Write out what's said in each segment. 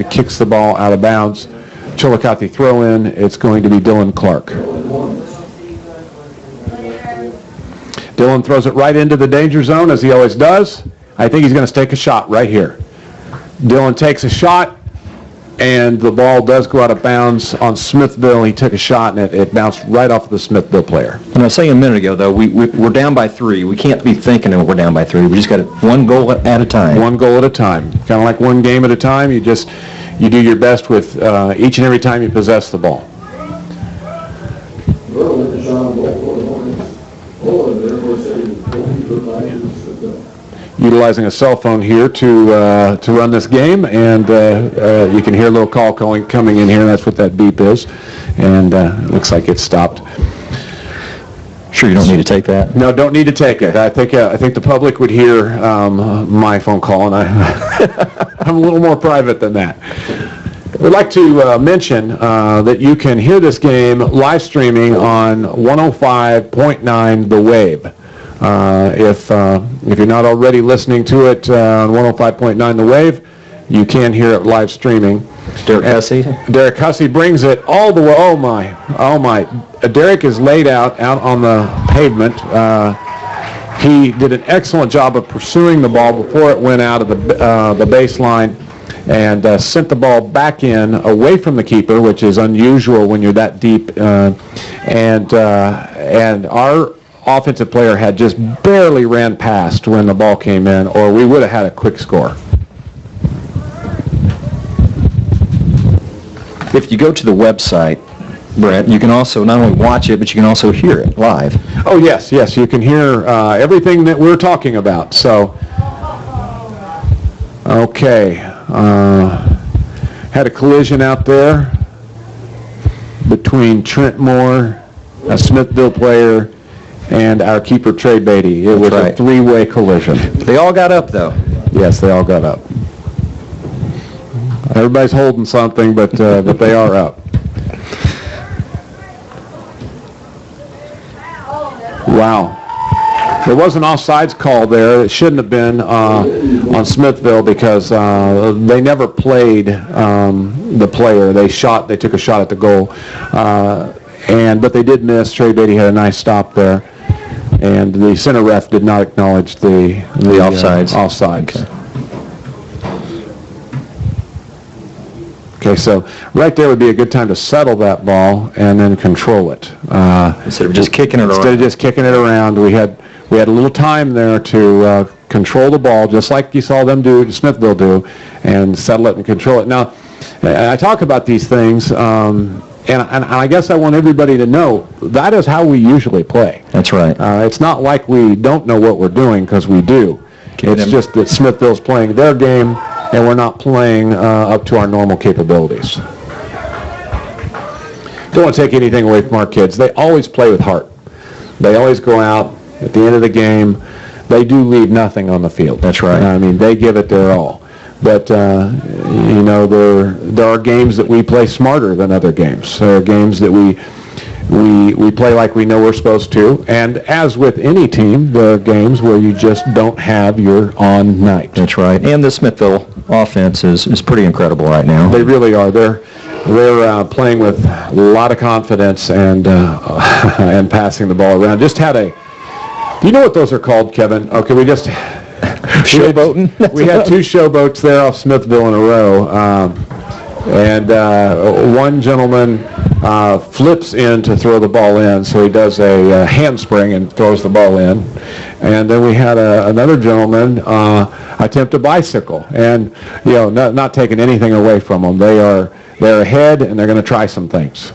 and kicks the ball out of bounds. Chillicothe throw in. It's going to be Dylan Clark. Dylan throws it right into the danger zone, as he always does. I think he's going to take a shot right here. Dylan takes a shot, and the ball does go out of bounds on Smithville. He took a shot, and it bounced right off of the Smithville player. And I was saying a minute ago, though, we're down by 3. We can't be thinking that we're down by 3. We just got one goal at a time. One goal at a time. Kind of like one game at a time. You do your best with each and every time you possess the ball. Utilizing a cell phone here to run this game, and you can hear a little call coming in here, and that's what that beep is. And it looks like it's stopped. Sure, you don't need to take that? No, don't need to take it. I think the public would hear my phone call, and I'm a little more private than that. We'd like to mention that you can hear this game live streaming on 105.9 The Wave. If you're not already listening to it on 105.9 The Wave, you can hear it live streaming. Derek Hussey? Derek Hussey brings it all the way. Oh my. Derek is laid out on the pavement. He did an excellent job of pursuing the ball before it went out of the baseline, and sent the ball back in away from the keeper, which is unusual when you're that deep. And our offensive player had just barely ran past when the ball came in, or we would have had a quick score. If you go to the website, Brett, you can also not only watch it, but you can also hear it live. Oh, yes, you can hear everything that we're talking about. So, okay, had a collision out there between Trent Moore, a Smithville player, and our keeper, Trey Beatty. It was a 3-way collision. They all got up, though. Yes, they all got up. Everybody's holding something, but they are up. Wow. There was an offsides call there. It shouldn't have been on Smithville, because they never played the player. They took a shot at the goal, but they did miss. Trey Beatty had a nice stop there, and the center ref did not acknowledge the offsides. Okay, so right there would be a good time to settle that ball and then control it. Instead of just kicking it around. Instead of just kicking it around, we had a little time there to control the ball, just like you saw them do, Smithville do, and settle it and control it. Now, I talk about these things, and I guess I want everybody to know that is how we usually play. That's right. It's not like we don't know what we're doing, because we do. It's just that Smithville's playing their game, and we're not playing up to our normal capabilities. Don't want to take anything away from our kids. They always play with heart. They always go out at the end of the game. They do leave nothing on the field. That's right. I mean, they give it their all. But, there are games that we play smarter than other games. There are games that we play like we know we're supposed to. And as with any team, there are games where you just don't have your on night. That's right. And the Smithville offense is pretty incredible right now. They really are. They're playing with a lot of confidence and and passing the ball around. Just had do you know what those are called, Kevin? Okay, we just... Showboating? We had 2 showboats there off Smithville in a row. One gentleman flips in to throw the ball in, so he does a handspring and throws the ball in. And then we had another gentleman attempt a bicycle, and not taking anything away from them. They're ahead, and they're going to try some things.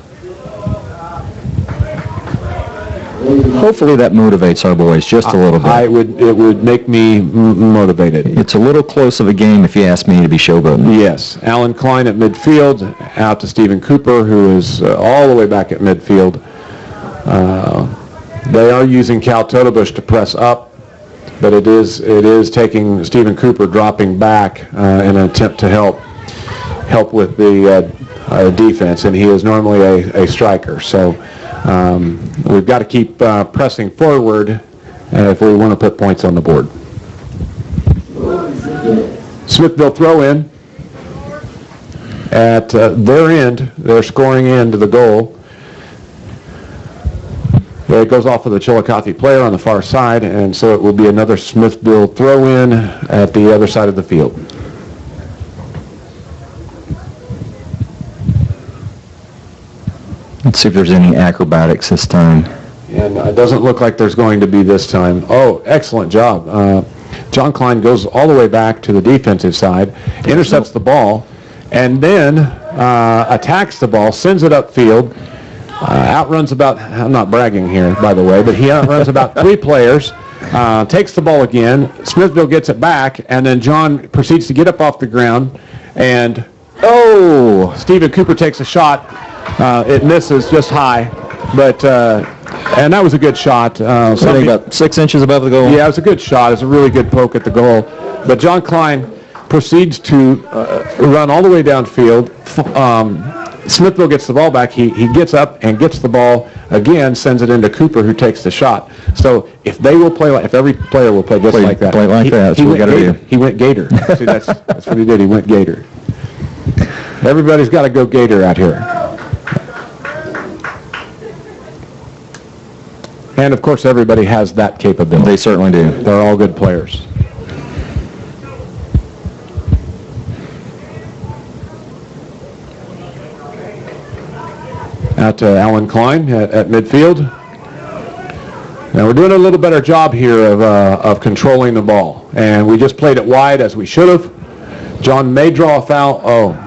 Hopefully that motivates our boys just a little bit. It would make me motivated. It's a little close of a game, if you ask me, to be showboating. Yes. Alan Klein at midfield, out to Stephen Cooper, who is all the way back at midfield. They are using Cal Totebush to press up, but it is taking Stephen Cooper dropping back in an attempt to help with the defense, and he is normally a striker. So we've got to keep pressing forward if we want to put points on the board. Smithville throw in. at their end, their scoring end of the goal. It goes off of the Chillicothe player on the far side, and so it will be another Smithville throw-in at the other side of the field. Let's see if there's any acrobatics this time. And it doesn't look like there's going to be this time. Oh, excellent job. John Klein goes all the way back to the defensive side, intercepts the ball, and then attacks the ball, sends it upfield, outruns about, I'm not bragging here, by the way, but he outruns about 3 players, takes the ball again, Smithville gets it back, and then John proceeds to get up off the ground, and, oh, Stephen Cooper takes a shot. It misses just high, but, and that was a good shot. Something about 6 inches above the goal? Yeah, it was a good shot. It was a really good poke at the goal. But John Klein proceeds to run all the way downfield. Smithville gets the ball back. He gets up and gets the ball again, sends it into Cooper, who takes the shot. So if they will play, if every player will play just like that, play like that. That's what we got to do. He went Gator. See, that's what he did. He went Gator. Everybody's got to go Gator out here. And of course, everybody has that capability. They certainly do. They're all good players. Out to Alan Klein at midfield. Now we're doing a little better job here of controlling the ball. And we just played it wide as we should have. John may draw a foul. Oh.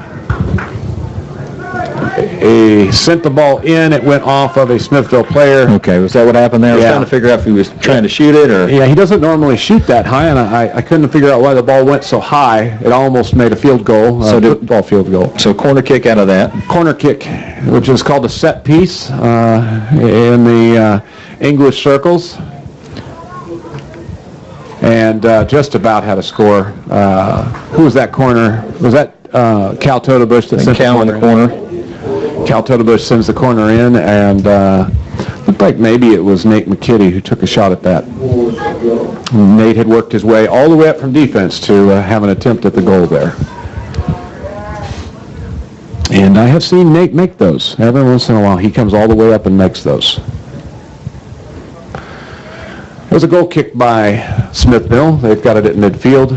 He sent the ball in. It went off of a Smithville player. Okay, was that what happened there? I was trying to figure out if he was trying to shoot it or... Yeah, he doesn't normally shoot that high, and I couldn't figure out why the ball went so high. It almost made a field goal, football field goal. So corner kick out of that. Corner kick, which is called a set piece in the English circles. And just about had a score. Who was that corner? Was that Cal Totebush that sent Cal in the corner? Cal Totebush sends the corner in, and looked like maybe it was Nate McKitty who took a shot at that. Nate had worked his way all the way up from defense to have an attempt at the goal there. And I have seen Nate make those. Every once in a while, he comes all the way up and makes those. It was a goal kick by Smithville. They've got it at midfield.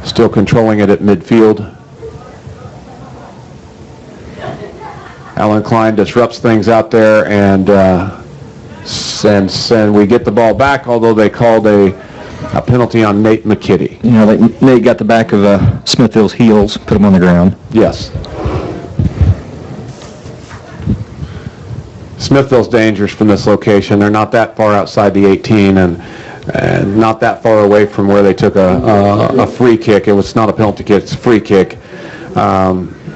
Still controlling it at midfield. Alan Klein disrupts things out there, and we get the ball back, although they called a penalty on Nate McKitty. You know, Nate got the back of Smithville's heels, put him on the ground. Yes. Smithville's dangerous from this location. They're not that far outside the 18 and not that far away from where they took a free kick. It was not a penalty kick, it's a free kick.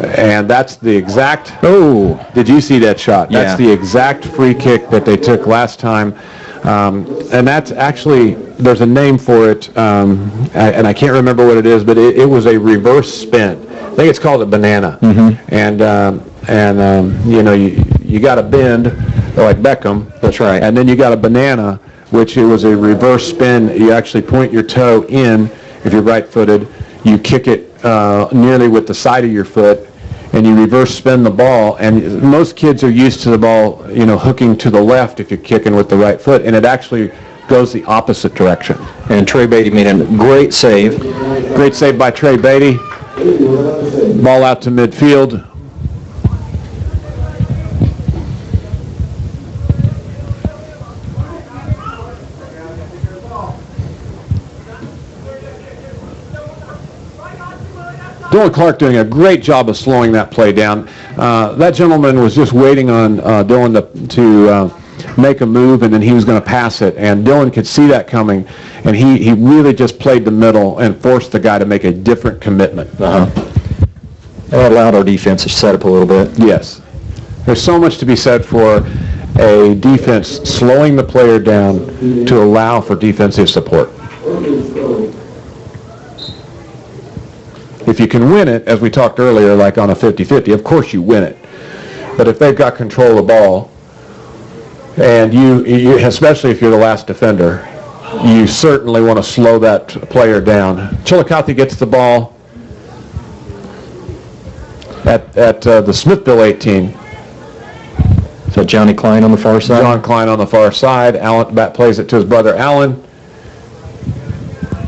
And that's the exact... Oh, did you see that shot? Yeah. That's the exact free kick that they took last time. And that's actually, there's a name for it, and I can't remember what it is, but it was a reverse spin. I think it's called a banana. Mm-hmm. And you know, you got a bend, like Beckham. That's right. And then you got a banana, which it was a reverse spin. You actually point your toe in, if you're right-footed. You kick it nearly with the side of your foot, and you reverse spin the ball. And most kids are used to the ball, you know, hooking to the left if you're kicking with the right foot, and it actually goes the opposite direction. And Trey Beatty made a great save. Great save by Trey Beatty. Ball out to midfield. Dylan Clark doing a great job of slowing that play down. That gentleman was just waiting on Dylan to make a move, and then he was going to pass it. And Dylan could see that coming, and he really just played the middle and forced the guy to make a different commitment. That allowed our defense to set up a little bit. Yes. There's so much to be said for a defense slowing the player down to allow for defensive support. If you can win it, as we talked earlier, like on a 50-50, of course you win it. But if they've got control of the ball, and you especially if you're the last defender, you certainly want to slow that player down. Chillicothe gets the ball. at the Smithville 18. So Johnny Klein on the far side? John Klein on the far side. Allen plays it to his brother Allen.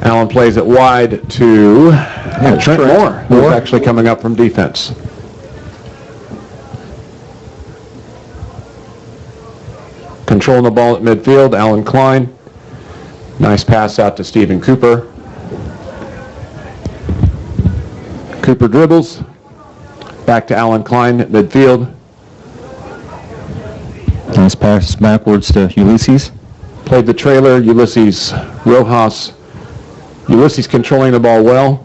Allen plays it wide to Trent Moore, who's actually coming up from defense. Controlling the ball at midfield, Allen Klein. Nice pass out to Stephen Cooper. Cooper dribbles. Back to Allen Klein at midfield. Nice pass backwards to Ulysses. Played the trailer, Ulysses Rojas. Ulysses controlling the ball well.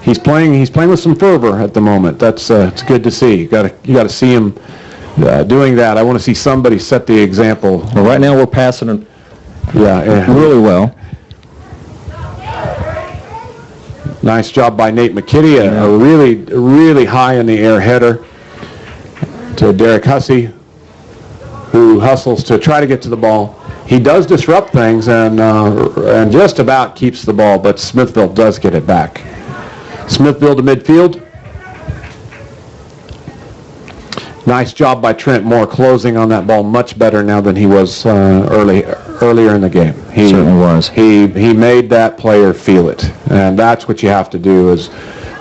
He's playing with some fervor at the moment. That's it's good to see. You got to see him doing that. I want to see somebody set the example. Well, right now we're passing it really well. Nice job by Nate McKitty. A really high in the air header to Derek Hussey, who hustles to try to get to the ball. He does disrupt things and just about keeps the ball, but Smithville does get it back. Smithville to midfield. Nice job by Trent Moore closing on that ball much better now than he was earlier in the game. He certainly was. He made that player feel it, and that's what you have to do. Is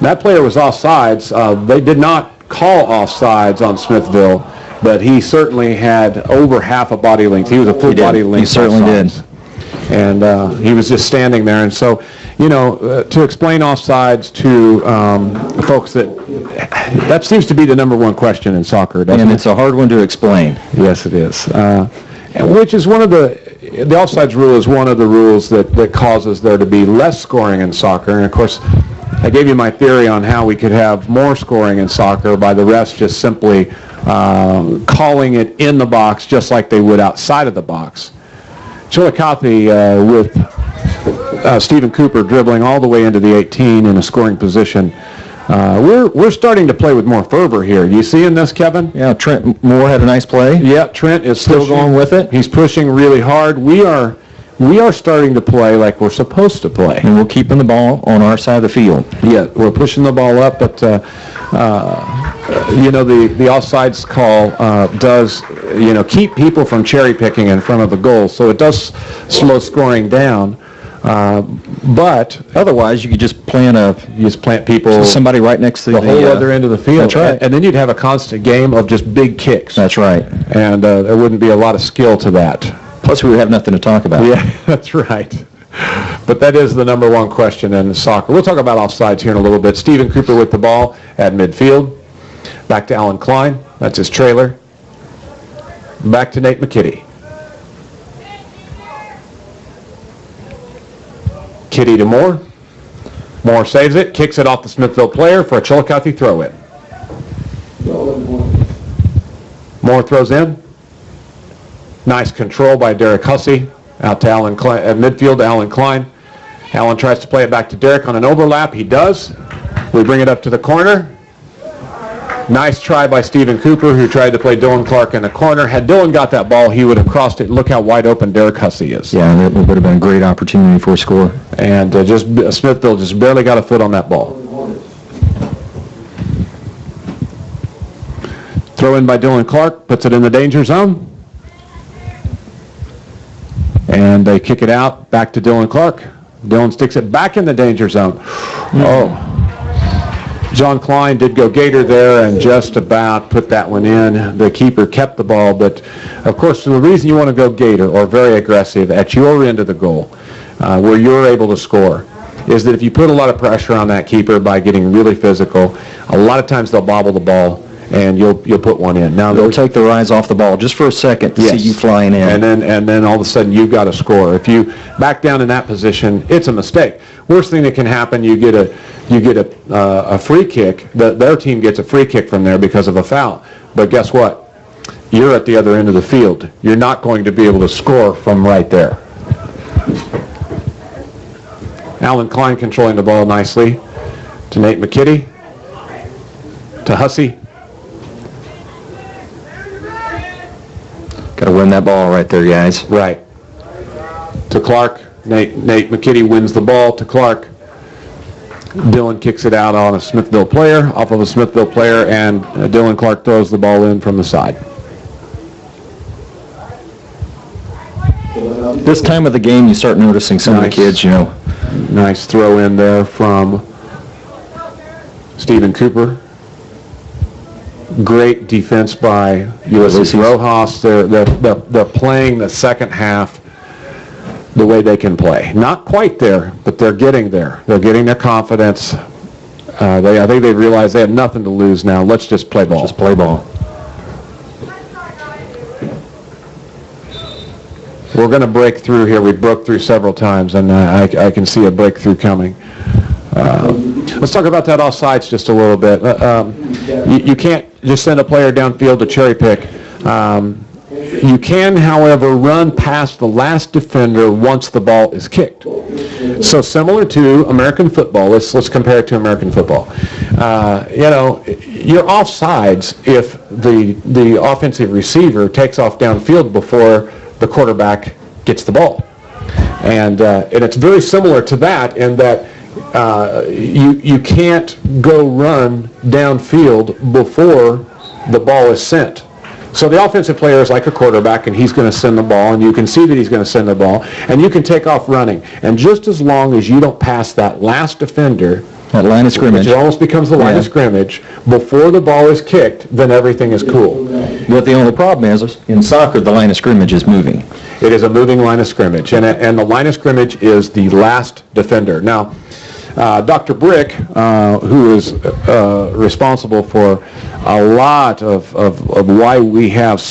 that player was offsides. They did not call offsides on Smithville, but he certainly had over half a body length. He was a full body length. He certainly did. And he was just standing there. And so, to explain offsides to folks that seems to be the number one question in soccer, doesn't it? It's a hard one to explain. Yes, it is. Which is one of the offsides rule is one of the rules that causes there to be less scoring in soccer. And of course, I gave you my theory on how we could have more scoring in soccer by the refs just simply calling it in the box just like they would outside of the box. Chillicothe with Stephen Cooper dribbling all the way into the 18 in a scoring position. We're starting to play with more fervor here. You seeing this, Kevin? Yeah, Trent Moore had a nice play. Yeah, Trent is still going with it. He's pushing really hard. We are starting to play like we're supposed to play. And we're keeping the ball on our side of the field. Yeah, we're pushing the ball up, but the offsides call does keep people from cherry picking in front of the goal, so it does slow scoring down. But otherwise, you could just plant people, somebody right next to the whole other end of the field. That's right. And then you'd have a constant game of just big kicks. That's right. And there wouldn't be a lot of skill to that. Plus, we would have nothing to talk about. Yeah, that's right. But that is the number one question in soccer. We'll talk about offsides here in a little bit. Stephen Cooper with the ball at midfield. Back to Allen Klein. That's his trailer. Back to Nate McKitty. Kitty to Moore. Moore saves it, kicks it off the Smithville player for a Chillicothe throw-in. Moore throws in. Nice control by Derek Hussey. Out to Allen Klein, at midfield to Allen Klein. Allen tries to play it back to Derek on an overlap. He does. We bring it up to the corner. Nice try by Stephen Cooper, who tried to play Dylan Clark in the corner. Had Dylan got that ball, he would have crossed it. Look how wide open Derek Hussey is. Yeah, that would have been a great opportunity for a score. And Smithville just barely got a foot on that ball. Throw in by Dylan Clark, puts it in the danger zone. And they kick it out, back to Dylan Clark. Dylan sticks it back in the danger zone. Oh. John Klein did go gator there and just about put that one in. The keeper kept the ball, but of course the reason you want to go gator or very aggressive at your end of the goal, where you're able to score, is that if you put a lot of pressure on that keeper by getting really physical, a lot of times they'll bobble the ball and you'll put one in. Now they'll take their eyes off the ball just for a second to see you flying in. And then all of a sudden you've got to score. If you back down in that position, it's a mistake. Worst thing that can happen, you get a free kick. Their team gets a free kick from there because of a foul. But guess what? You're at the other end of the field. You're not going to be able to score from right there. Allen Klein controlling the ball nicely to Nate McKitty, to Hussey. Got to win that ball right there, guys. Right. To Clark. Nate McKitty wins the ball to Clark. Dylan kicks it out on a Smithville player, off of a Smithville player, and Dylan Clark throws the ball in from the side. This time of the game, you start noticing some of the kids, Nice throw in there from Stephen Cooper. Great defense by Ulysses Rojas. They're playing the second half the way they can play. Not quite there, but they're getting there. They're getting their confidence. I think they realize they have nothing to lose now. Let's just play ball. Just play ball. We're going to break through here. We broke through several times, and I can see a breakthrough coming. Let's talk about that offsides just a little bit. You can't just send a player downfield to cherry pick. You can, however, run past the last defender once the ball is kicked. So similar to American football, let's compare it to American football. You're offsides if the offensive receiver takes off downfield before the quarterback gets the ball. And it's very similar to that in that you can't go run downfield before the ball is sent. So the offensive player is like a quarterback, and he's going to send the ball, and you can see that he's going to send the ball, and you can take off running. And just as long as you don't pass that last defender, that line of scrimmage, which almost becomes the line of scrimmage, before the ball is kicked, then everything is cool. But the only problem is, in soccer, the line of scrimmage is moving. It is a moving line of scrimmage, and the line of scrimmage is the last defender. Now, Dr. Brick, who is responsible for a lot of why we have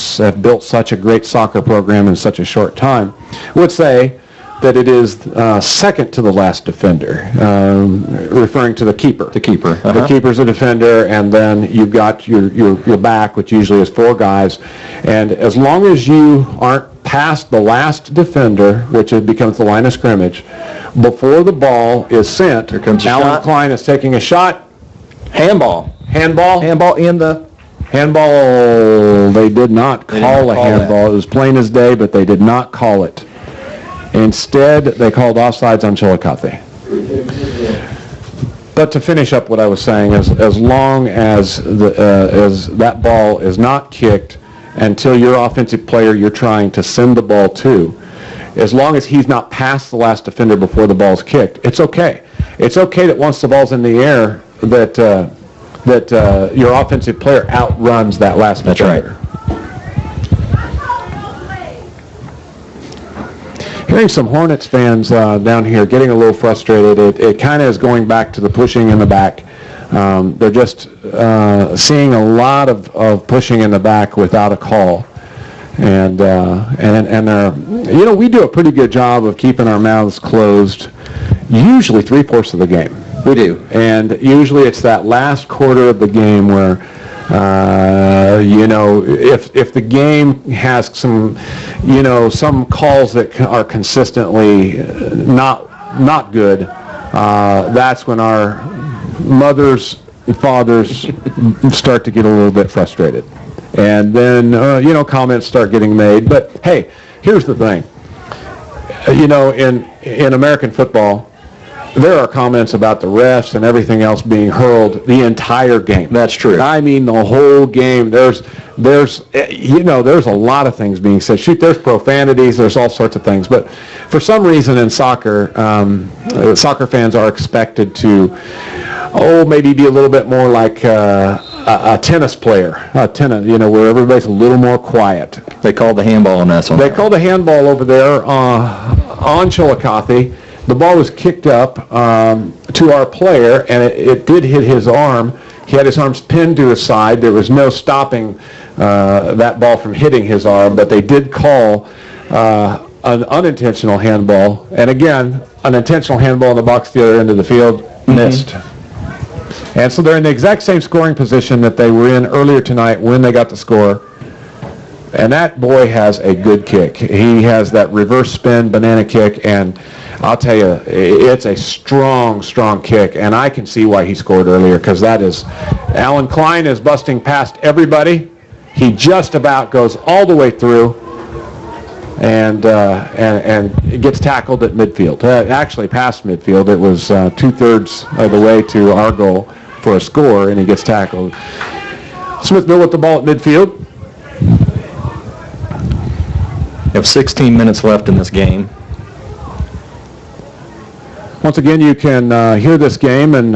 built such a great soccer program in such a short time, would say that it is second to the last defender, referring to the keeper. The keeper. The keeper's a defender, and then you've got your back, which usually is four guys. And as long as you aren't past the last defender, which becomes the line of scrimmage, before the ball is sent, here comes Alan Klein is taking a shot. Handball. Handball in the... Handball, they did not call a handball. It was plain as day, but they did not call it. Instead, they called offsides on Chillicothe. But to finish up what I was saying, as long as that ball is not kicked until your offensive player you're trying to send the ball to, as long as he's not past the last defender before the ball's kicked, it's okay. It's okay that once the ball's in the air, that your offensive player outruns that last defender. Right. Hearing some Hornets fans down here getting a little frustrated, it kind of is going back to the pushing in the back. They're just seeing a lot of pushing in the back without a call. And they're, we do a pretty good job of keeping our mouths closed, usually 3/4 of the game. We do. And usually it's that last quarter of the game where, if the game has some, some calls that are consistently not good, that's when our mothers and fathers start to get a little bit frustrated. And then, comments start getting made. But, hey, here's the thing. In American football, there are comments about the refs and everything else being hurled the entire game. That's true. I mean, the whole game. There's a lot of things being said. Shoot, there's profanities. There's all sorts of things. But for some reason in soccer, soccer fans are expected to, maybe be a little bit more like a tennis player, where everybody's a little more quiet. They called the handball on that one. They called a handball over there on Chillicothe. The ball was kicked up to our player, and it did hit his arm. He had his arms pinned to his side. There was no stopping that ball from hitting his arm, but they did call an unintentional handball. And again, an intentional handball in the box at the other end of the field, missed. And so they're in the exact same scoring position that they were in earlier tonight when they got the score. And that boy has a good kick. He has that reverse spin banana kick, and I'll tell you, it's a strong, strong kick, and I can see why he scored earlier, because that is, Alan Klein is busting past everybody. He just about goes all the way through, and it gets tackled at midfield. Actually, past midfield. It was 2/3 of the way to our goal for a score, and he gets tackled. Smithville with the ball at midfield. We have 16 minutes left in this game. Once again, you can hear this game and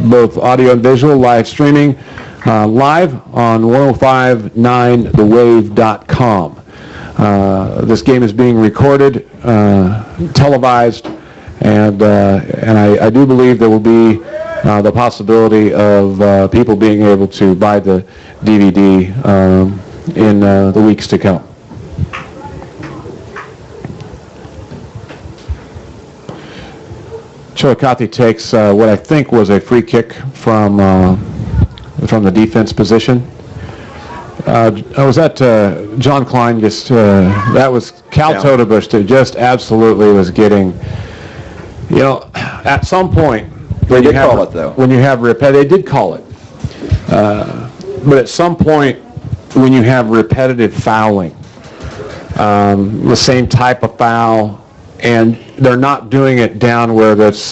both audio and visual live streaming live on 1059thewave.com. This game is being recorded, televised, and I do believe there will be the possibility of people being able to buy the DVD in the weeks to come. Chillicothe takes what I think was a free kick from the defense position. I was at John Klein just that was Cal Totebush that just absolutely was getting, at some point They did call it, though. when you have they did call it, but at some point when you have repetitive fouling, the same type of foul, and they're not doing it down where it's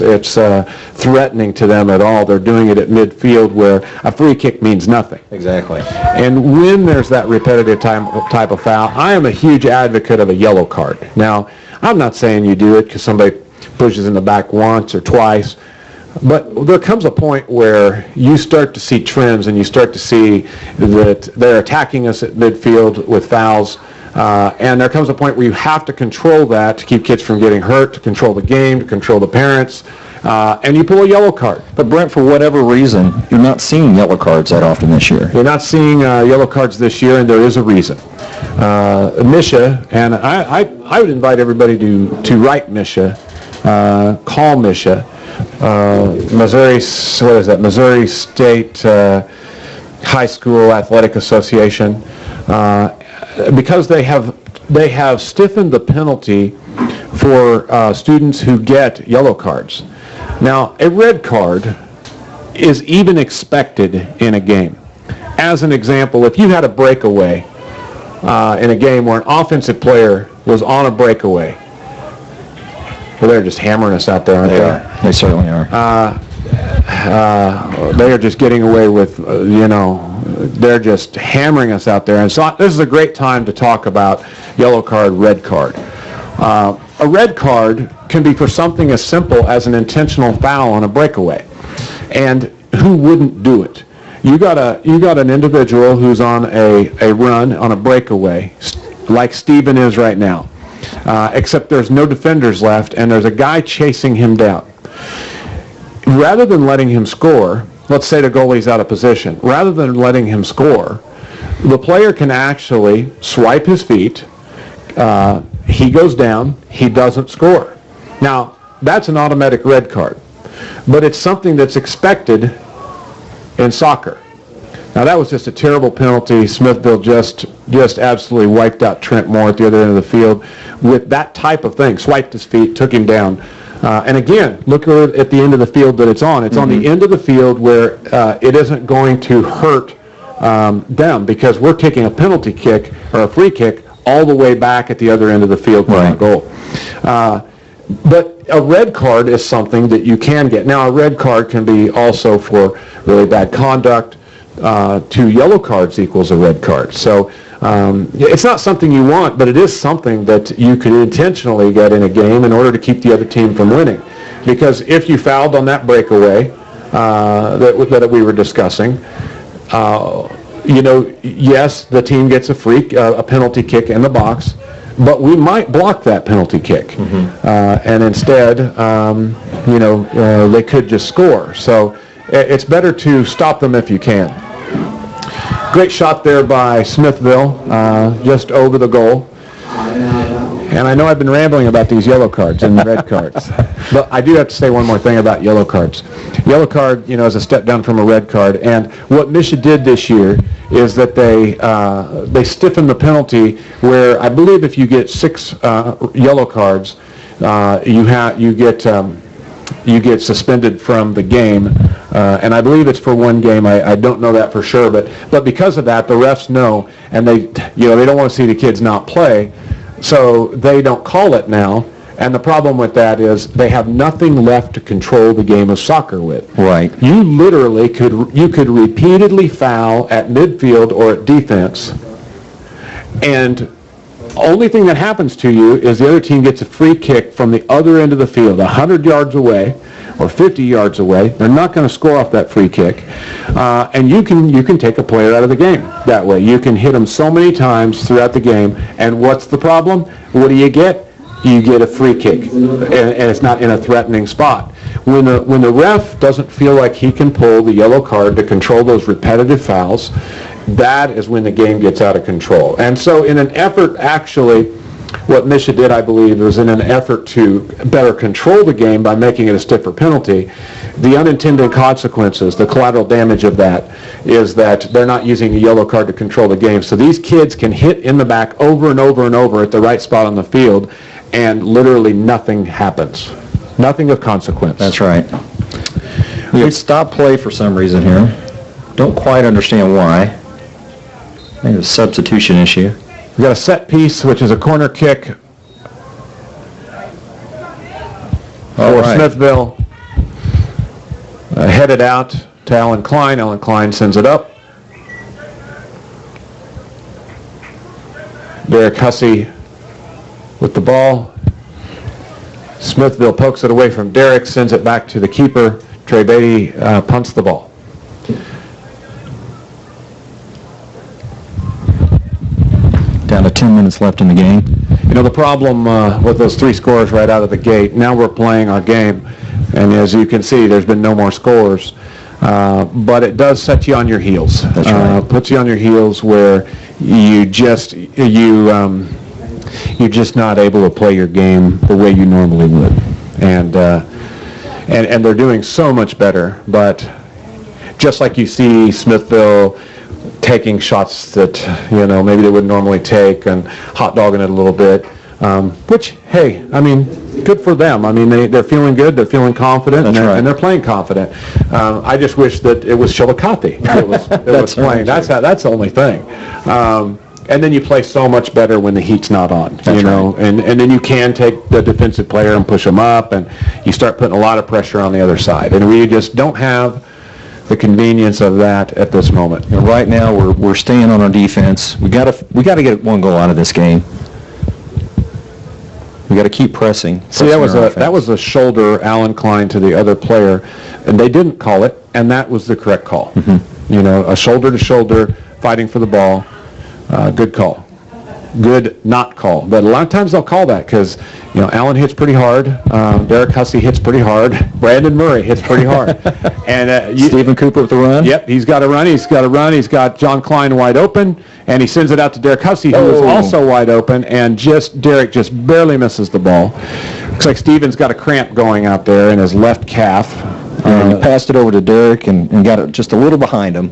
threatening to them at all. They're doing it at midfield where a free kick means nothing. Exactly. And when there's that repetitive type of foul, I am a huge advocate of a yellow card. Now, I'm not saying you do it because somebody pushes in the back once or twice, but there comes a point where you start to see trends and you start to see that they're attacking us at midfield with fouls. And there comes a point where you have to control that to keep kids from getting hurt, to control the game, to control the parents, and you pull a yellow card. But Brent, for whatever reason, you're not seeing yellow cards that often this year. You're not seeing yellow cards this year, and there is a reason. Misha, and I would invite everybody to write Misha, call Misha, Missouri State High School Athletic Association. Because they have stiffened the penalty for students who get yellow cards. Now, a red card is even expected in a game. As an example, if you had a breakaway in a game where an offensive player was on a breakaway, well, they're just hammering us out there, aren't they? They certainly are. They are just getting away with, they're just hammering us out there. And so this is a great time to talk about yellow card, red card. A red card can be for something as simple as an intentional foul on a breakaway. And who wouldn't do it? You got an individual who's on a run on a breakaway, like Steven is right now, except there's no defenders left and there's a guy chasing him down. Rather than letting him score, let's say the goalie's out of position, rather than letting him score, the player can actually swipe his feet, he goes down, he doesn't score. Now, that's an automatic red card, but it's something that's expected in soccer. Now, that was just a terrible penalty. Smithville just absolutely wiped out Trent Moore at the other end of the field with that type of thing, swiped his feet, took him down. And again, look at the end of the field that it's on. It's on the end of the field where it isn't going to hurt them because we're kicking a penalty kick or a free kick all the way back at the other end of the field for our goal. But a red card is something that you can get. Now, a red card can be also for really bad conduct. 2 yellow cards equals a red card. So it's not something you want, but it is something that you could intentionally get in a game in order to keep the other team from winning. Because if you fouled on that breakaway that we were discussing, yes, the team gets a penalty kick in the box, but we might block that penalty kick. And instead, they could just score. So it's better to stop them if you can. Great shot there by Smithville, just over the goal. And I know I've been rambling about these yellow cards and red cards, but I do have to say one more thing about yellow cards. Yellow card, is a step down from a red card, and what Misha did this year is that they stiffened the penalty where I believe if you get 6 yellow cards, you get suspended from the game And I believe it's for one game. I don't know that for sure, but because of that, the refs know, and they don't want to see the kids not play, so they don't call it now. And the problem with that is they have nothing left to control the game of soccer with. Right. You literally could repeatedly foul at midfield or at defense, and only thing that happens to you is the other team gets a free kick from the other end of the field, 100 yards away or 50 yards away. They're not going to score off that free kick. And you can take a player out of the game that way. You can hit them so many times throughout the game. And what's the problem? What do you get? You get a free kick, and it's not in a threatening spot. When the ref doesn't feel like he can pull the yellow card to control those repetitive fouls, that is when the game gets out of control. And so in an effort, actually, what Misha did, I believe, was in an effort to better control the game by making it a stiffer penalty. The unintended consequences, the collateral damage of that, is that they're not using the yellow card to control the game. So these kids can hit in the back over and over and over at the right spot on the field, and literally nothing happens. Nothing of consequence. That's right. We have stopped play for some reason here. Don't quite understand why. I think it's a substitution issue. We've got a set piece, which is a corner kick for Smithville. Headed out to Alan Klein. Alan Klein sends it up. Derek Hussey with the ball. Smithville pokes it away from Derek, sends it back to the keeper. Trey Beatty punts the ball. Down to 10 minutes left in the game. You know, the problem with those three scores right out of the gate, now we're playing our game, and as you can see, there's been no more scores, but it does set you on your heels. That's right. Puts you on your heels where you're just not able to play your game the way you normally would, and they're doing so much better. But just like you see Smithville taking shots that maybe they wouldn't normally take and hot dogging it a little bit, which, hey, I mean, good for them. I mean, they're feeling good, they're feeling confident, and they're playing confident. I just wish that it was Chillicothe it was playing. That's the only thing. And then you play so much better when the heat's not on, That's right. and then you can take the defensive player and push them up, and you start putting a lot of pressure on the other side. And we just don't have the convenience of that at this moment. And right now, we're staying on our defense. We got to get one goal out of this game. We got to keep pressing. See, that was a shoulder, Alan Klein, to the other player, and they didn't call it, and that was the correct call. Mm-hmm. A shoulder to shoulder, fighting for the ball. Good call. Good not call. But a lot of times they'll call that because, Allen hits pretty hard. Derek Hussey hits pretty hard. Brandon Murray hits pretty hard. And Stephen Cooper with the run? Yep, he's got to run. He's got John Klein wide open, and he sends it out to Derek Hussey, who is also wide open, and Derek just barely misses the ball. Looks like Stephen's got a cramp going out there in his left calf. He passed it over to Derek and got it just a little behind him.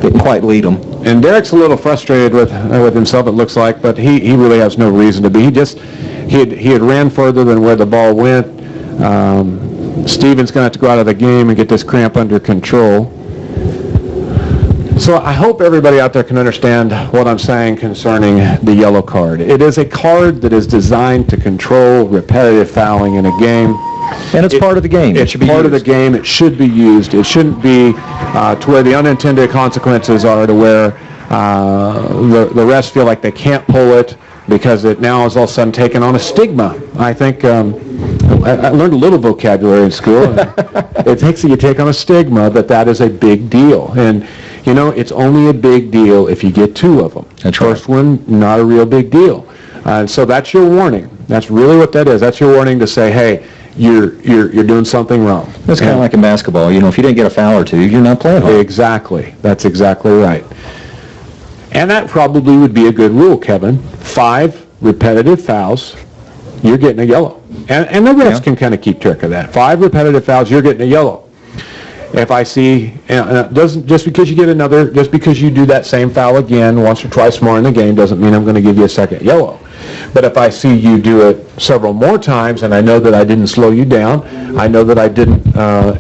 Didn't quite lead him. And Derek's a little frustrated with himself, it looks like, but he really has no reason to be. He had ran further than where the ball went. Stephen's going to have to go out of the game and get this cramp under control. So I hope everybody out there can understand what I'm saying concerning the yellow card. It is a card that is designed to control repetitive fouling in a game. And it's part of the game. It's part of the game. It should be used. It shouldn't be to where the unintended consequences are to where the refs feel like they can't pull it because it now is all of a sudden taken on a stigma. I think I learned a little vocabulary in school. It takes you take on a stigma that is a big deal. And, it's only a big deal if you get two of them. That's First one, not a real big deal. And so that's your warning. That's really what that is. That's your warning to say, hey, you're doing something wrong. That's kind of like in basketball. If you didn't get a foul or two, you're not playing hard. Exactly. That's exactly right. And that probably would be a good rule, Kevin. 5 repetitive fouls, you're getting a yellow. And the refs can kind of keep track of that. 5 repetitive fouls, you're getting a yellow. If I see, just because you do that same foul again once or twice more in the game doesn't mean I'm going to give you a second yellow. But if I see you do it several more times and I know that I didn't slow you down, I know that I didn't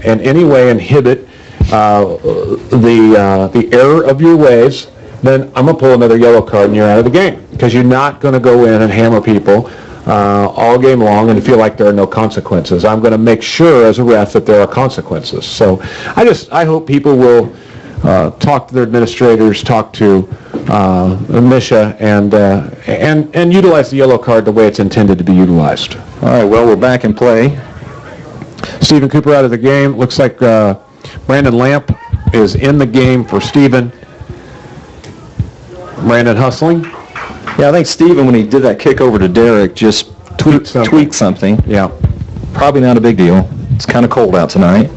in any way inhibit the error of your ways, then I'm going to pull another yellow card and you're out of the game, because you're not going to go in and hammer people all game long and feel like there are no consequences. I'm going to make sure as a ref that there are consequences. So I hope people will talk to their administrators, talk to Misha, and utilize the yellow card the way it's intended to be utilized. All right, well, we're back in play. Stephen Cooper out of the game. Looks like Brandon Lamp is in the game for Stephen. Brandon hustling. Yeah, I think Steven, when he did that kick over to Derek, just tweaked something. Yeah. Probably not a big deal. It's kind of cold out tonight.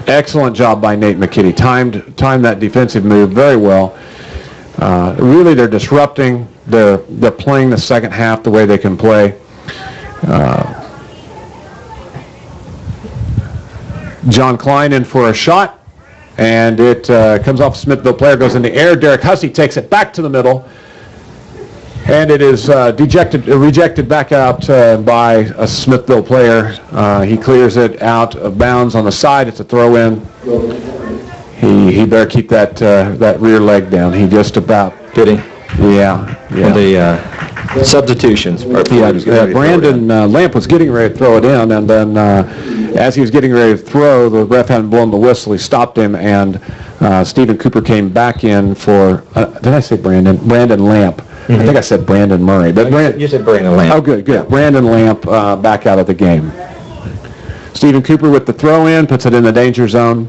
Excellent job by Nate McKitty. Timed that defensive move very well. Really, they're disrupting. They're playing the second half the way they can play. John Klein in for a shot. And it comes off Smithville player, goes in the air. Derek Hussey takes it back to the middle. And it is rejected back out by a Smithville player. He clears it out of bounds on the side. It's a throw-in. He better keep that rear leg down. He just about... Did he? Yeah. And the substitutions. Brandon Lamp was getting ready to throw it in, and then as he was getting ready to throw, the ref hadn't blown the whistle. He stopped him, and Stephen Cooper came back in for, did I say Brandon? Brandon Lamp. Mm-hmm. I think I said Brandon Murray. But you said Brandon Lamp. Oh, good. Yeah. Brandon Lamp back out of the game. Stephen Cooper with the throw-in, puts it in the danger zone.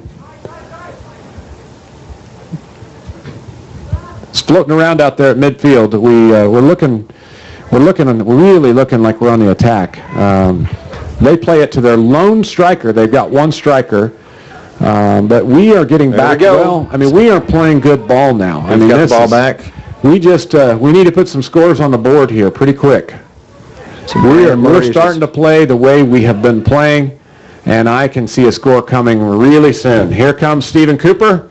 It's floating around out there at midfield. We're really looking like we're on the attack. They play it to their lone striker. They've got one striker, but we are getting back well. I mean, we are playing good ball now. I mean, got the ball back. We just we need to put some scores on the board here pretty quick. So we're starting to play the way we have been playing, and I can see a score coming really soon. Here comes Stephen Cooper.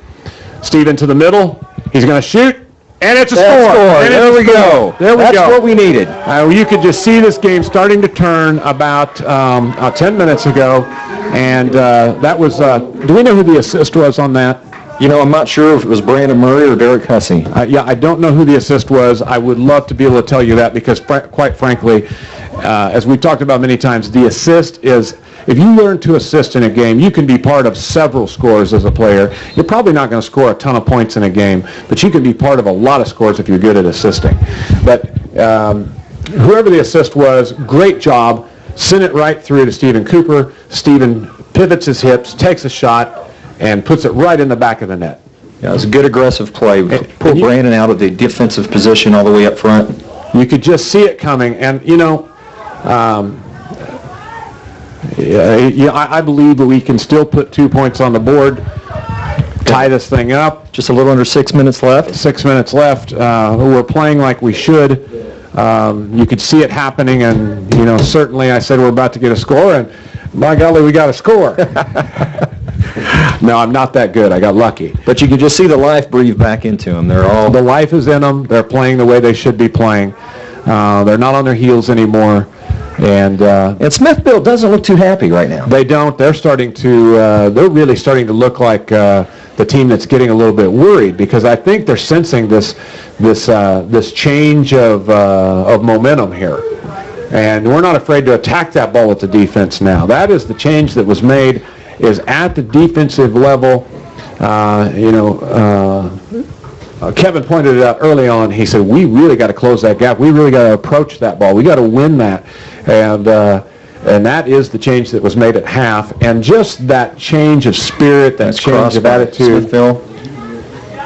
Stephen to the middle. He's going to shoot. And it's a score. There we go. That's what we needed. You could just see this game starting to turn about 10 minutes ago. And that was, do we know who the assist was on that? You know, I'm not sure if it was Brandon Murray or Derek Hussey. Yeah, I don't know who the assist was. I would love to be able to tell you that because, quite frankly, as we've talked about many times, the assist is, if you learn to assist in a game, you can be part of several scores as a player. You're probably not going to score a ton of points in a game, but you can be part of a lot of scores if you're good at assisting. But whoever the assist was, great job. Sent it right through to Stephen Cooper. Stephen pivots his hips, takes a shot, and puts it right in the back of the net. Yeah, it was a good aggressive play. Pulled Brandon out of the defensive position all the way up front. You could just see it coming, and you know, I believe that we can still put 2 points on the board, tie this thing up. Just a little under 6 minutes left. 6 minutes left. We're playing like we should. You could see it happening, and you know, certainly I said we're about to get a score, and by golly, we got a score. No, I'm not that good. I got lucky. But you can just see the life breathe back into them. The life is in them. They're playing the way they should be playing. They're not on their heels anymore. And Smithville doesn't look too happy right now. They don't. They're starting to. They're really starting to look like the team that's getting a little bit worried, because I think they're sensing this change of momentum here, and we're not afraid to attack that ball with the defense now. That is the change that was made. Is at the defensive level. Kevin pointed it out early on. He said, we really got to close that gap. We really got to approach that ball. We got to win that. And that is the change that was made at half. And just that change of spirit, that change of attitude.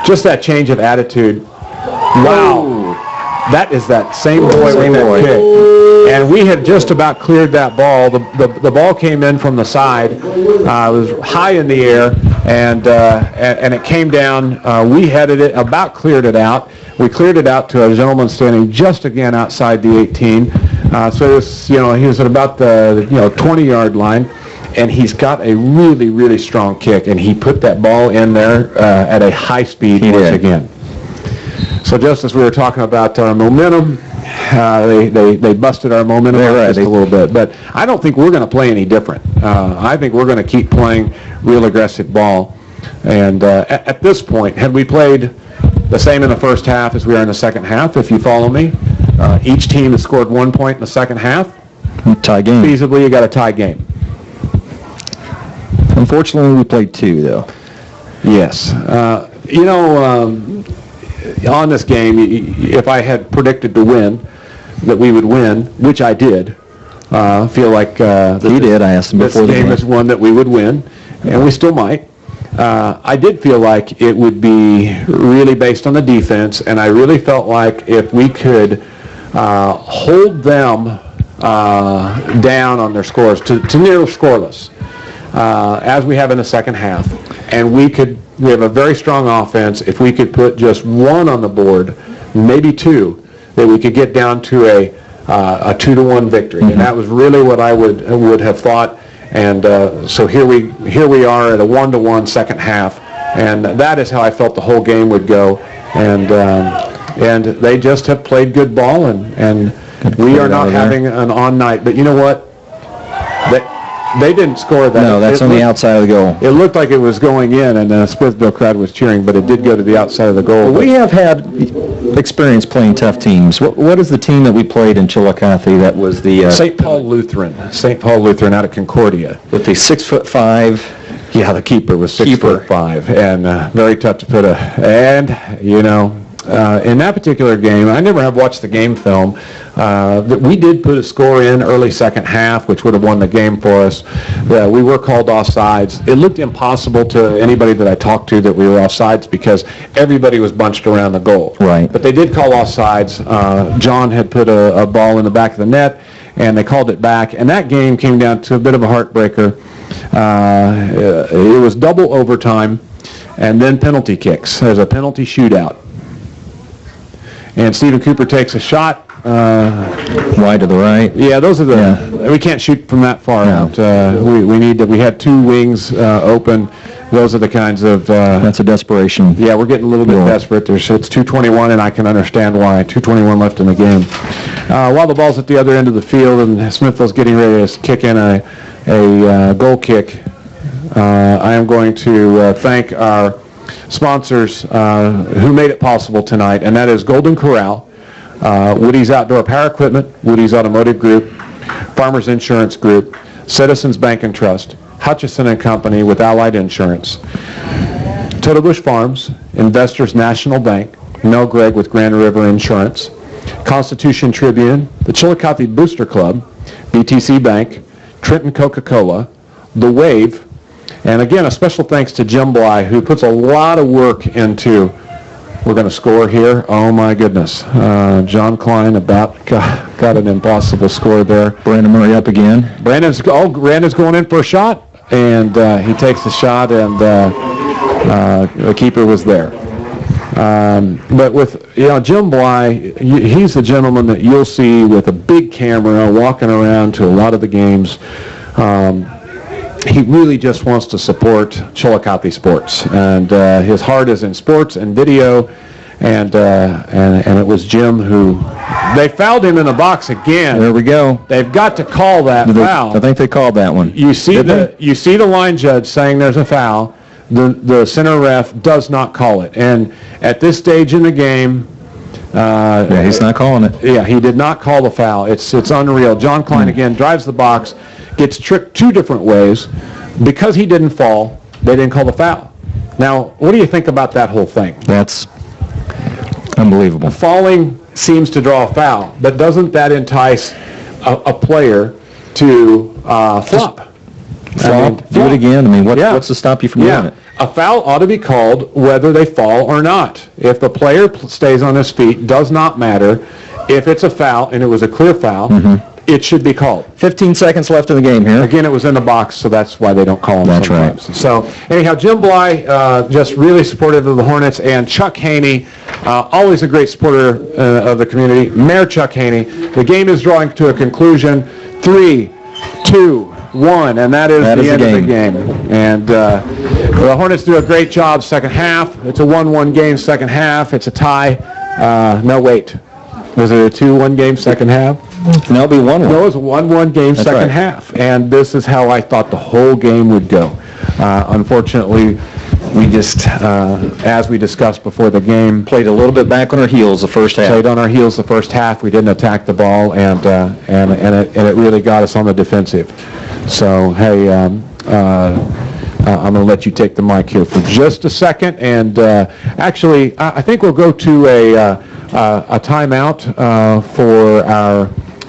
Just that change of attitude. Wow. That is that same boy with that kick. And we had just about cleared that ball. The ball came in from the side. It was high in the air, and it came down. We headed it, about cleared it out. We cleared it out to a gentleman standing just again outside the 18. So it was, he was at about the 20-yard line, and he's got a really, really strong kick, and he put that ball in there at a high speed once again. So just as we were talking about our momentum, They busted our momentum just a little bit. But I don't think we're going to play any different. I think we're going to keep playing real aggressive ball. And at this point, had we played the same in the first half as we are in the second half, if you follow me, each team has scored 1 point in the second half. Tie game. Feasibly, you got a tie game. Unfortunately, we played 2, though. Yes. On this game, if I had predicted to win, that we would win, which I did, feel like you did. I asked him before this game is one that we would win, and we still might. I did feel like it would be really based on the defense, and I really felt like if we could hold them down on their scores to near scoreless, as we have in the second half, and we have a very strong offense. If we could put just 1 on the board, maybe 2, that we could get down to a 2-1 victory, and that was really what I would have thought. And so here we are at a 1-1 second half, and that is how I felt the whole game would go. And they just have played good ball, and we are not having an on night. But you know what? They didn't score that. No, that's on the outside of the goal. It looked like it was going in, and the Smithville crowd was cheering, but it did go to the outside of the goal. Well, we have had experience playing tough teams. What is the team that we played in Chillicothe that was the... St. Paul Lutheran out of Concordia. With the 6'5". Yeah, the keeper was 6'5", and very tough to put and, in that particular game, I never have watched the game film, that we did put a score in early second half, which would have won the game for us. We were called offsides. It looked impossible to anybody that I talked to that we were offsides because everybody was bunched around the goal. Right. But they did call offsides. John had put a ball in the back of the net, and they called it back. And that game came down to a bit of a heartbreaker. It was double overtime, and then penalty kicks. There's a penalty shootout. And Stephen Cooper takes a shot. Wide to the right. Yeah, those are we can't shoot from that far out. We had 2 wings open. Those are the kinds of... That's a desperation. Yeah, we're getting a little bit desperate. It's 2:21, and I can understand why. 2:21 left in the game. While the ball's at the other end of the field, and Smithville's getting ready to kick in a goal kick, I am going to thank our sponsors who made it possible tonight, and that is Golden Corral, Woody's Outdoor Power Equipment, Woody's Automotive Group, Farmers Insurance Group, Citizens Bank and Trust, Hutchison and Company with Allied Insurance, Toto Bush Farms, Investors National Bank, Mel Gregg with Grand River Insurance, Constitution Tribune, the Chillicothe Booster Club, BTC Bank, Trenton Coca-Cola, The Wave, and again, a special thanks to Jim Bly, who puts a lot of work into, we're going to score here. Oh my goodness. John Klein about got an impossible score there. Brandon Murray up again. Brandon's going in for a shot, and he takes the shot, and the keeper was there. But with, Jim Bly, he's the gentleman that you'll see with a big camera walking around to a lot of the games. He really just wants to support Chillicothe sports, and his heart is in sports and video, and it was Jim who they fouled him in the box again. There we go. They've got to call that foul. I think they called that one. You see the line judge saying there's a foul. The center ref does not call it, and at this stage in the game. He's not calling it. Yeah, he did not call the foul. It's unreal. John Klein again drives the box, gets tricked 2 different ways. Because he didn't fall, they didn't call the foul. Now, what do you think about that whole thing? That's unbelievable. Falling seems to draw a foul, but doesn't that entice a player to flop? Do it again. What's to stop you from doing it? A foul ought to be called whether they fall or not. If the player stays on his feet, does not matter. If it's a foul, and it was a clear foul, it should be called. 15 seconds left in the game here. Again, it was in the box, so that's why they don't call them sometimes. Right. So, anyhow, Jim Bly, just really supportive of the Hornets, and Chuck Haney, always a great supporter of the community. Mayor Chuck Haney. The game is drawing to a conclusion. 3, 2, 1, and that is the end of the game. And the Hornets do a great job second half. It's a 1-1 game second half. It's a tie. No, wait. Was it a 2-1 game second half? And that'll be 1-1. No, it was a 1-1 game second right. half, and this is how I thought the whole game would go. Unfortunately, we just, as we discussed before the game, Played a little bit back on our heels the first half. played on our heels the first half. We didn't attack the ball, and it really got us on the defensive. So, hey, I'm going to let you take the mic here for just a second, and actually, I think we'll go to a timeout for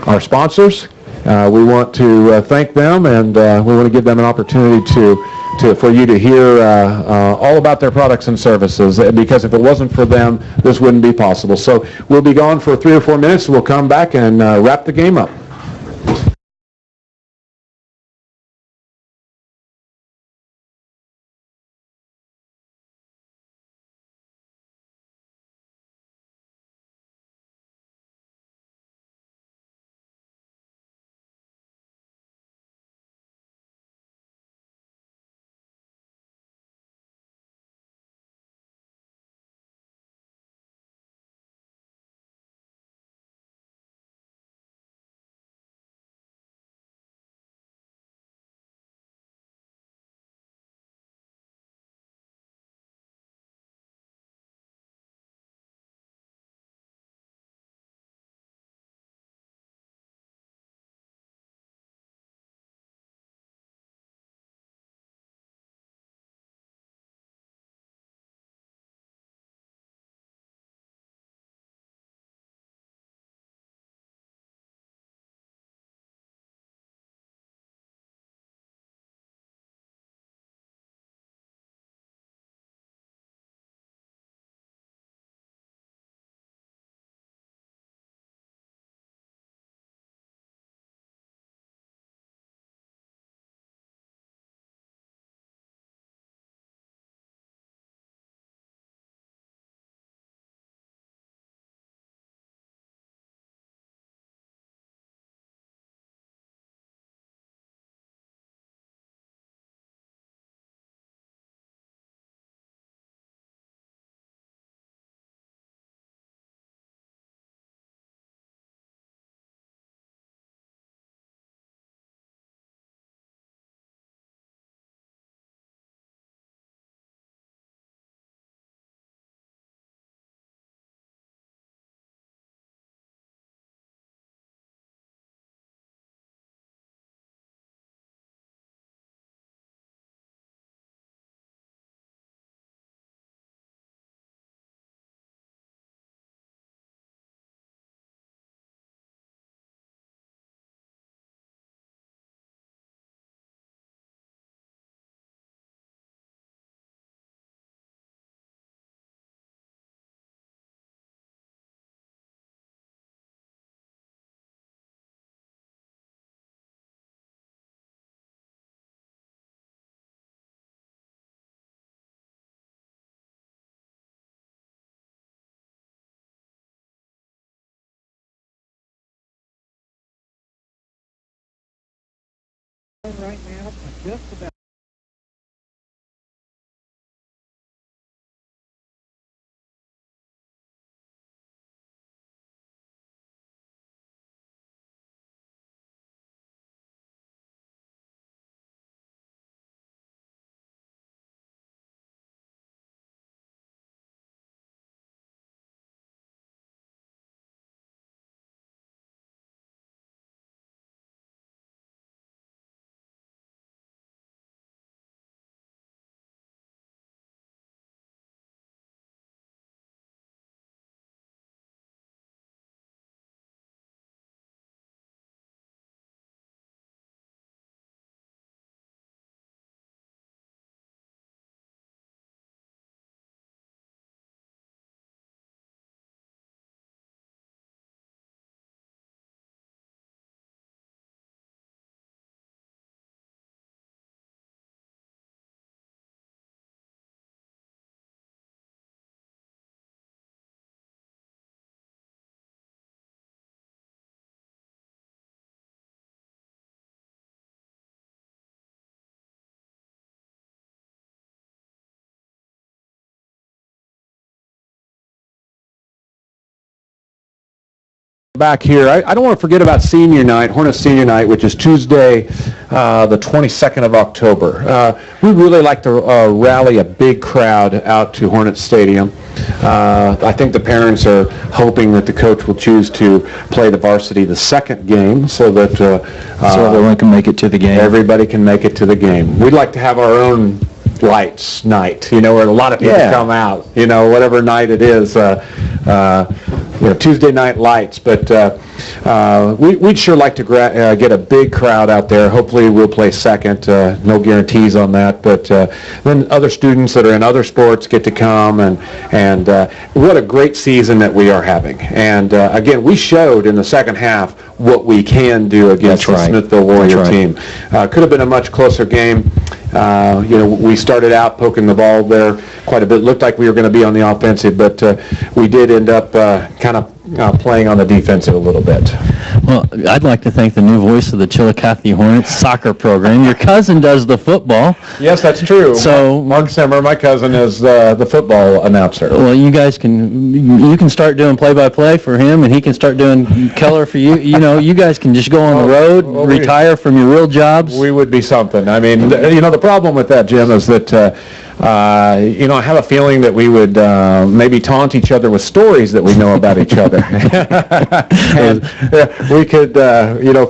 our sponsors. We want to thank them, and we want to give them an opportunity for you to hear all about their products and services, because if it wasn't for them, this wouldn't be possible. So we'll be gone for 3 or 4 minutes. We'll come back and wrap the game up. Right now, just about. Back here, I don't want to forget about senior night, Hornets senior night, which is Tuesday, the 22nd of October. We really like to rally a big crowd out to Hornets Stadium. I think the parents are hoping that the coach will choose to play the varsity the second game so that So everyone can make it to the game. everybody can make it to the game. We'd like to have our own lights night, where a lot of people come out, whatever night it is, Tuesday night lights. But we'd sure like to get a big crowd out there. Hopefully we'll play second. No guarantees on that, but then other students that are in other sports get to come, and what a great season that we are having. And again, we showed in the second half what we can do against the Smithville Warrior team. Could have been a much closer game. We started out poking the ball there quite a bit. Looked like we were going to be on the offensive, but we did end up kind of playing on the defensive a little bit. Well, I'd like to thank the new voice of the Chillicothe Hornets soccer program. Your cousin does the football. Yes, that's true. So Mark Simmer, my cousin, is the football announcer. Well, you can start doing play-by-play for him, and he can start doing color for you. You guys can just go on the road, retire from your real jobs. We would be something. I mean, the problem with that, Jim, is that I have a feeling that we would maybe taunt each other with stories that we know about each other. And we could,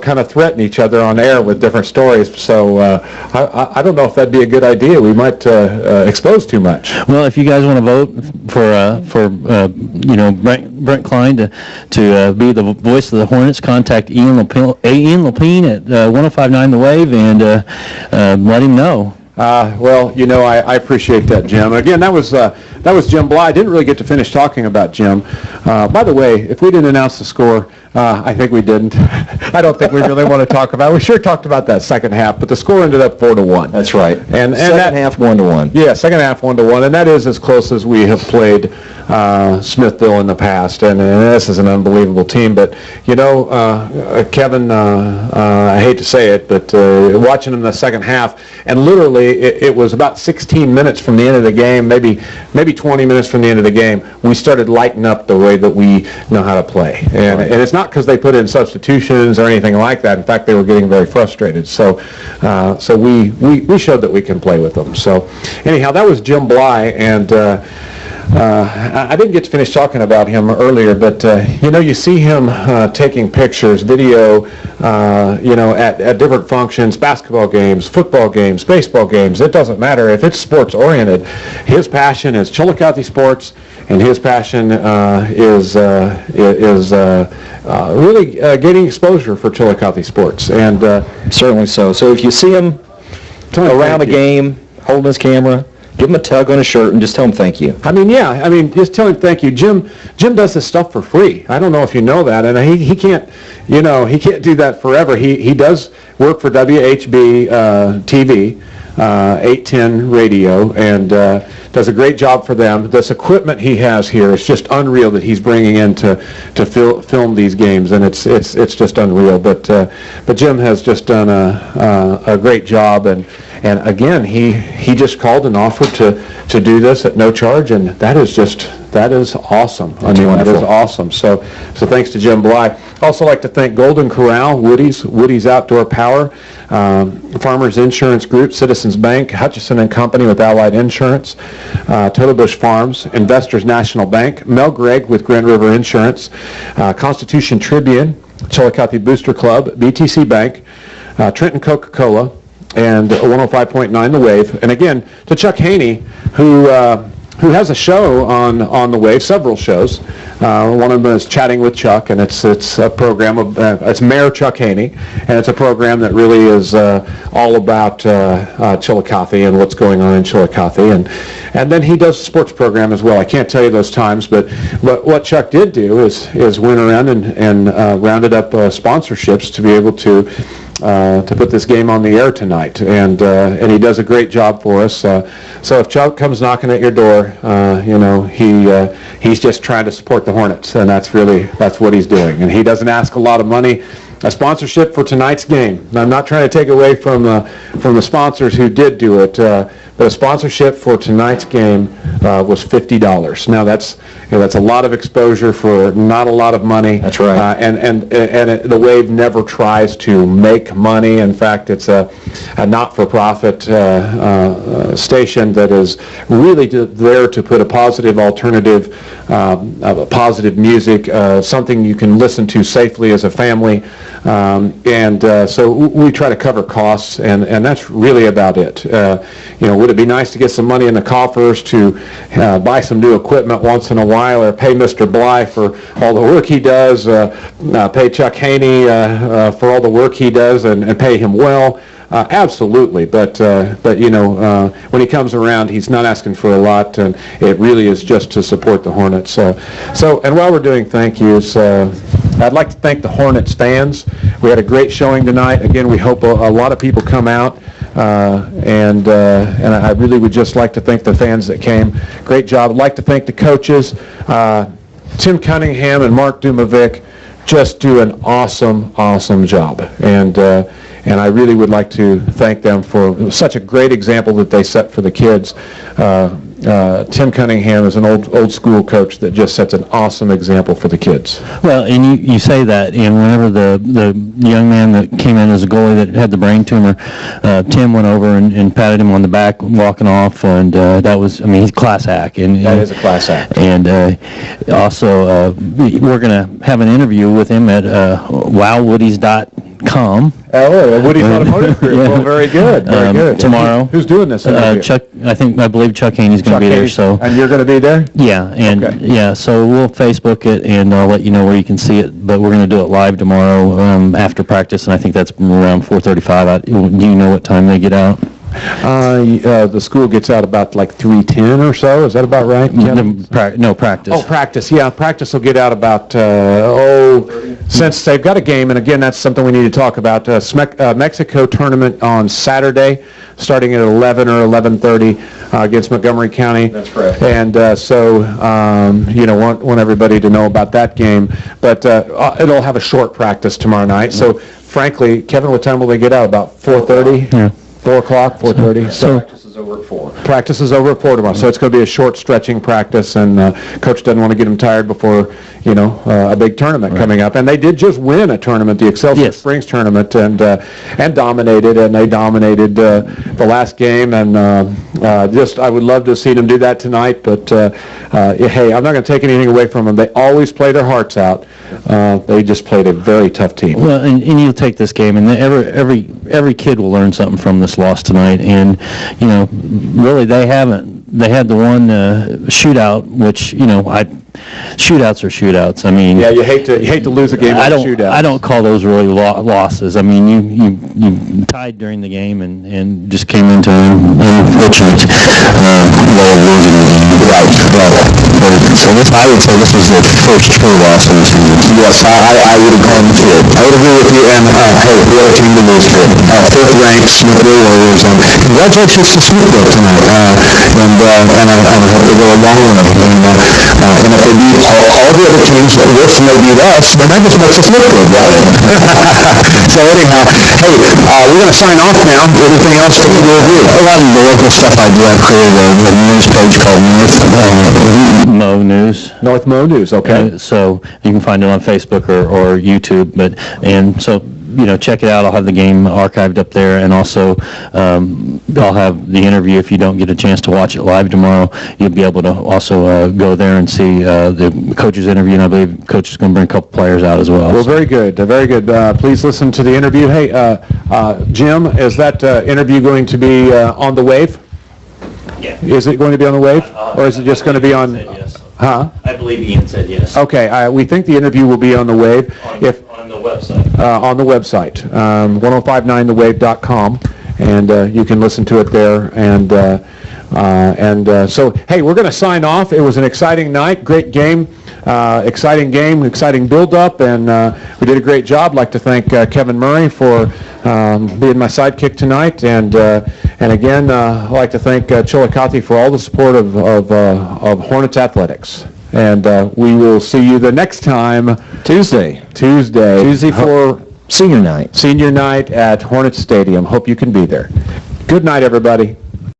kind of threaten each other on air with different stories. So I don't know if that'd be a good idea. We might expose too much. Well, if you guys want to vote for Brent Klein to be the voice of the Hornets, contact Ian Lapine at 105.9 The Wave and let him know. I appreciate that, Jim. Again, that was Jim Bly. I didn't really get to finish talking about Jim. By the way, if we didn't announce the score, I think we didn't. I don't think we really want to talk about it. We sure talked about that second half, but the score ended up 4-1. That's right. And second half 1-1. Yeah, second half 1-1, and that is as close as we have played Smithville in the past. And this is an unbelievable team. But Kevin, I hate to say it, but watching them in the second half, and literally it was about 16 minutes from the end of the game, maybe 20 minutes from the end of the game, we started lighting up the way that we know how to play. And it's not because they put in substitutions or anything like that. In fact, they were getting very frustrated. So we showed that we can play with them. So anyhow, that was Jim Bly, and I didn't get to finish talking about him earlier, but you see him taking pictures, video, at different functions, basketball games, football games, baseball games. It doesn't matter if it's sports oriented. His passion is Chillicothe sports, and his passion is really gaining exposure for Chillicothe sports, and certainly so. So if you see him around a game holding his camera, give him a tug on his shirt and just tell him thank you. Just tell him thank you. Jim does this stuff for free. I don't know if you know that, and he can't, he can't do that forever. He does work for WHB TV, 810 radio, and does a great job for them. This equipment he has here is just unreal that he's bringing in to film these games, and it's just unreal. But Jim has just done a great job, and again, he just called and offered to do this at no charge, and that is awesome. That is awesome. So thanks to Jim Bly. Also like to thank Golden Corral, Woody's Outdoor Power, Farmers Insurance Group, Citizens Bank, Hutchison and Company with Allied Insurance, Total Bush Farms, Investors National Bank, Mel Gregg with Grand River Insurance, Constitution Tribune, Chillicothe Booster Club, BTC Bank, Trenton Coca-Cola, and 105.9 The Wave. And again, to Chuck Haney, who has a show on the Wave, several shows. One of them is Chatting with Chuck, and it's a program of it's Mayor Chuck Haney, and it's a program that really is all about Chillicothe and what's going on in Chillicothe, and then he does a sports program as well. I can't tell you those times, but what Chuck did do is went around and rounded up sponsorships to be able to put this game on the air tonight, and he does a great job for us. So if Chuck comes knocking at your door, he's just trying to support the Hornets, and that's what he's doing. And he doesn't ask a lot of money. a sponsorship for tonight's game. And I'm not trying to take away from the sponsors who did do it, but a sponsorship for tonight's game was $50. Now that's a lot of exposure for not a lot of money. That's right. The Wave never tries to make money. In fact, it's a not-for-profit station that is really there to put a positive alternative, positive music, something you can listen to safely as a family. So we try to cover costs, and that's really about it. Would it be nice to get some money in the coffers to buy some new equipment once in a while, or pay Mr. Bly for all the work he does, pay Chuck Haney for all the work he does, and pay him well? Absolutely, but when he comes around, he's not asking for a lot, and it really is just to support the Hornets. And while we're doing thank yous, I'd like to thank the Hornets fans. We had a great showing tonight. Again, we hope a lot of people come out, and I really would just like to thank the fans that came. Great job. I'd like to thank the coaches, Tim Cunningham and Mark Dumovic. Just do an awesome job, and I really would like to thank them for such a great example that they set for the kids. Tim Cunningham is an old school coach that just sets an awesome example for the kids. Well, and you say that, and whenever the young man that came in as a goalie that had the brain tumor, Tim went over and patted him on the back walking off, and that was, he's a class act. And That is a class act. And also, we're going to have an interview with him at wowwoodies.com. Oh, Woody's Automotive Group. Yeah. Well, very good, very good. Tomorrow. Who's doing this interview? Chuck, I believe Chuck Haney's going to be there. Hayes. So. And you're going to be there? Yeah, and Okay. so we'll Facebook it, and I'll let you know where you can see it. But we're going to do it live tomorrow after practice, and I think that's around 4:35. Do you know what time they get out? The school gets out about like 3:10 or so. Is that about right? No, practice. Oh, practice. Yeah, practice will get out about, since they've got a game, and again, that's something we need to talk about. Mexico tournament on Saturday, starting at 11 or 11:30 against Montgomery County. That's correct. And want everybody to know about that game. But it'll have a short practice tomorrow night. So, frankly, Kevin, what time will they get out? About 4:30? Yeah. 4 o'clock, 4:30. So Practice is over at 4. practice is over at 4 tomorrow, so it's going to be a short stretching practice, and Coach doesn't want to get them tired before, a big tournament coming up. And they did just win a tournament, the Excelsior Springs tournament, and dominated, and they dominated the last game, and I would love to see them do that tonight, but hey, I'm not going to take anything away from them. They always play their hearts out. They just played a very tough team. Well, and you'll take this game, and every kid will learn something from this loss tonight. And really, they haven't. They had the one shootout, which shootouts are shootouts. Yeah, you hate to lose a game in a shootout. I don't call those really losses. You tied during the game and just came into an unfortunate way of losing the game. Right. So I would say this was the first true loss in the season. Yes, I would agree with you. I would agree with you, and hey, the other team to lose to. Fifth-ranked Smithville Warriors. Congratulations to Smithville tonight. And I hope they go a long way. And if they beat all the other teams, worse than they beat us, then that just makes us look good, right? So anyhow, hey, we're going to sign off now. Anything else that we'll review? A lot of the local stuff I do. I've created a news page called Mo News. North Mo News, okay. So you can find it on Facebook or YouTube, so check it out. I'll have the game archived up there, and also I'll have the interview. If you don't get a chance to watch it live tomorrow, you'll be able to also go there and see the coach's interview, and I believe Coach is going to bring a couple players out as well. Well, very good, very good. Please listen to the interview. Hey, Jim, is that interview going to be on the Wave? Yeah. Is it going to be on the Wave, or is it just going to be on? Yes. Huh? I believe Ian said yes. Okay, we think the interview will be on the Wave. On the website. On the website, 1059thewave.com, and you can listen to it there. So, hey, we're going to sign off. It was an exciting night, great game, exciting build-up, and we did a great job. I'd like to thank Kevin Murray for being my sidekick tonight, and again, I'd like to thank Chillicothe for all the support of Hornets Athletics. And we will see you the next time. Tuesday for Senior night. Senior night at Hornets Stadium. Hope you can be there. Good night, everybody.